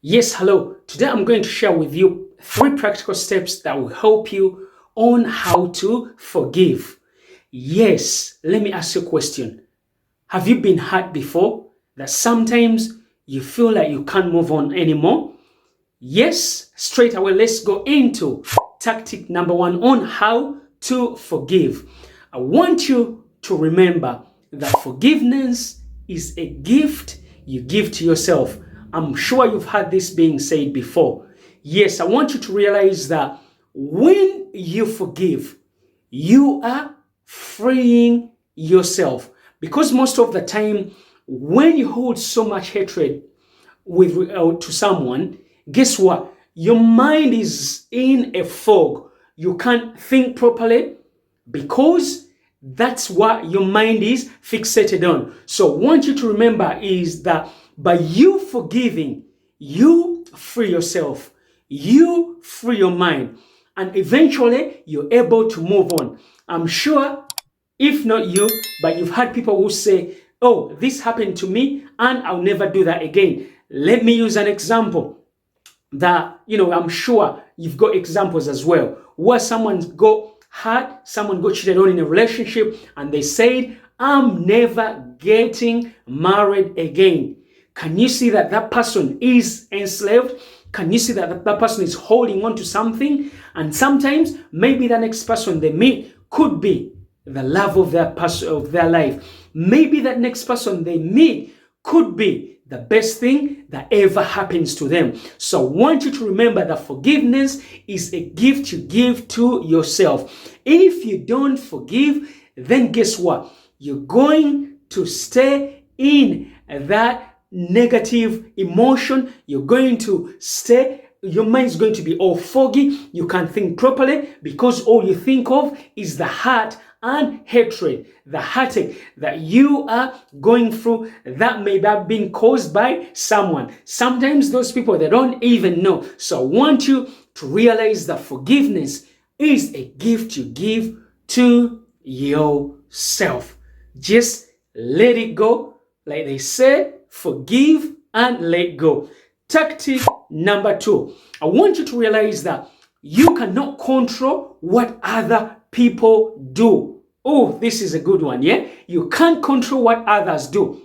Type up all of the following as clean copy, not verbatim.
Yes, hello. Today I'm going to share with you three practical steps that will help you on how to forgive. Yes, let me ask you a question. Have you been hurt before that sometimes you feel like you can't move on anymore? Yes, straight away, let's go into tactic number one on how to forgive. I want you to remember that forgiveness is a gift you give to yourself. I'm sure you've heard this being said before. Yes, I want you to realize that when you forgive, you are freeing yourself. Because most of the time, when you hold so much hatred to someone, guess what? Your mind is in a fog. You can't think properly because that's what your mind is fixated on. So, what I want you to remember is that by you forgiving, you free yourself, you free your mind, and eventually you're able to move on. I'm sure if not you, but you've had people who say, oh, this happened to me and I'll never do that again. Let me use an example that, I'm sure you've got examples as well, where someone got hurt, someone got cheated on in a relationship, and they said, I'm never getting married again. Can you see that that person is enslaved? Can you see that that person is holding on to something? And sometimes maybe the next person they meet could be the love of their life. Maybe that next person they meet could be the best thing that ever happens to them. So I want you to remember that forgiveness is a gift you give to yourself. If you don't forgive, then guess what? You're going to stay in that negative emotion. You're going to stay, your mind is going to be all foggy. You can't think properly because all you think of is the hurt and hatred, the heartache that you are going through that may have been caused by someone. Sometimes those people, they don't even know. So I want you to realize that forgiveness is a gift you give to yourself. Just let it go. Like they say, forgive and let go. Tactic number two. I want you to realize that you cannot control what other people do. Oh, this is a good one, yeah? You can't control what others do.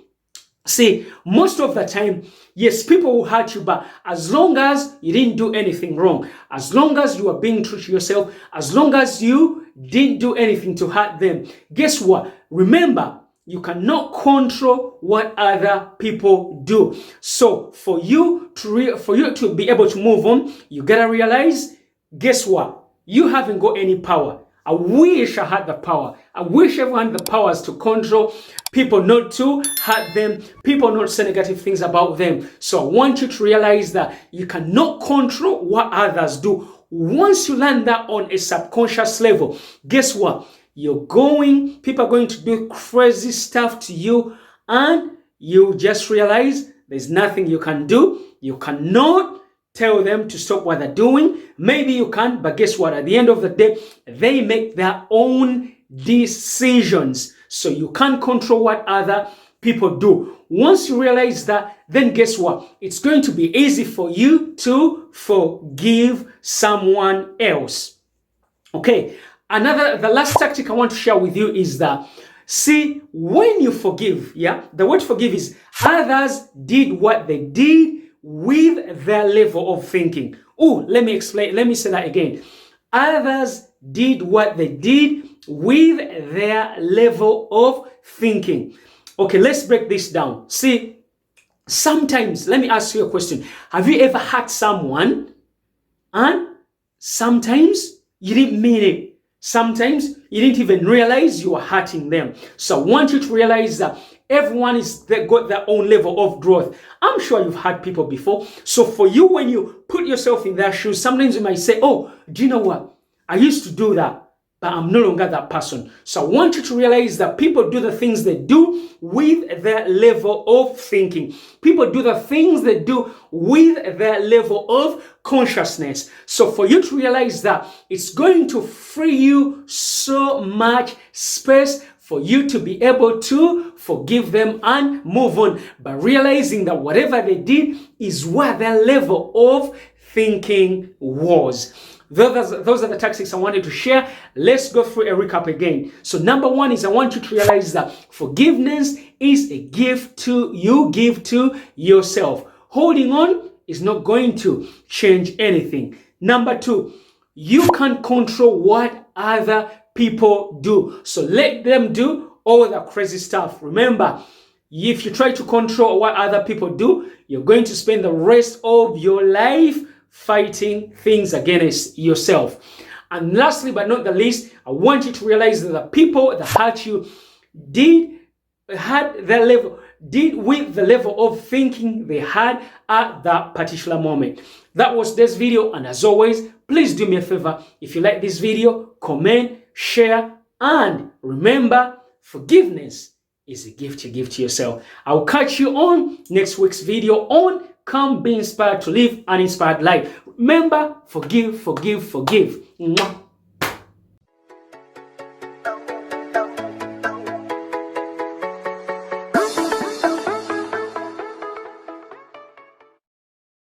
See, most of the time, yes, people will hurt you, but as long as you didn't do anything wrong, as long as you are being true to yourself, as long as you didn't do anything to hurt them, guess what? Remember, you cannot control what other people do. So for you to be able to move on, you gotta realize, guess what? You haven't got any power. I wish I had the power. I wish everyone had the powers to control people, not to hurt them, people not say negative things about them. So I want you to realize that you cannot control what others do. Once you learn that on a subconscious level, guess what? People are going to do crazy stuff to you, and you just realize there's nothing you can do. You cannot tell them to stop what they're doing. Maybe you can, but guess what? At the end of the day, they make their own decisions. So you can't control what other people do. Once you realize that, then guess what? It's going to be easy for you to forgive someone else. Okay, the last tactic I want to share with you is that, see, when you forgive, the word forgive is others did what they did with their level of thinking. Oh, let me explain. Let me say that again. Others did what they did with their level of thinking. Okay, let's break this down. See, sometimes, let me ask you a question. Have you ever hurt someone and sometimes you didn't mean it? Sometimes you didn't even realize you were hurting them. So I want you to realize that everyone got their own level of growth. I'm sure you've had people before. So for you, when you put yourself in their shoes, sometimes you might say, oh, do you know what? I used to do that, but I'm no longer that person. So I want you to realize that people do the things they do with their level of thinking. People do the things they do with their level of consciousness. So for you to realize that, it's going to free you so much space for you to be able to forgive them and move on, by realizing that whatever they did is what their level of thinking was. Those are the tactics I wanted to share. Let's go through a recap again. So number one is I want you to realize that forgiveness is a gift you give to yourself. Holding on is not going to change anything. Number two, you can't control what other people do. So let them do all the crazy stuff. Remember, if you try to control what other people do, you're going to spend the rest of your life fighting things against yourself. And lastly, but not the least, I want you to realize that the people that hurt you did with the level of thinking they had at that particular moment. That was this video, and as always, please do me a favor. If you like this video, comment, share, and remember, forgiveness is a gift you give to yourself. I'll catch you on next week's video on Come Be Inspired to Live an Inspired Life. Remember, forgive, forgive, forgive. Mwah.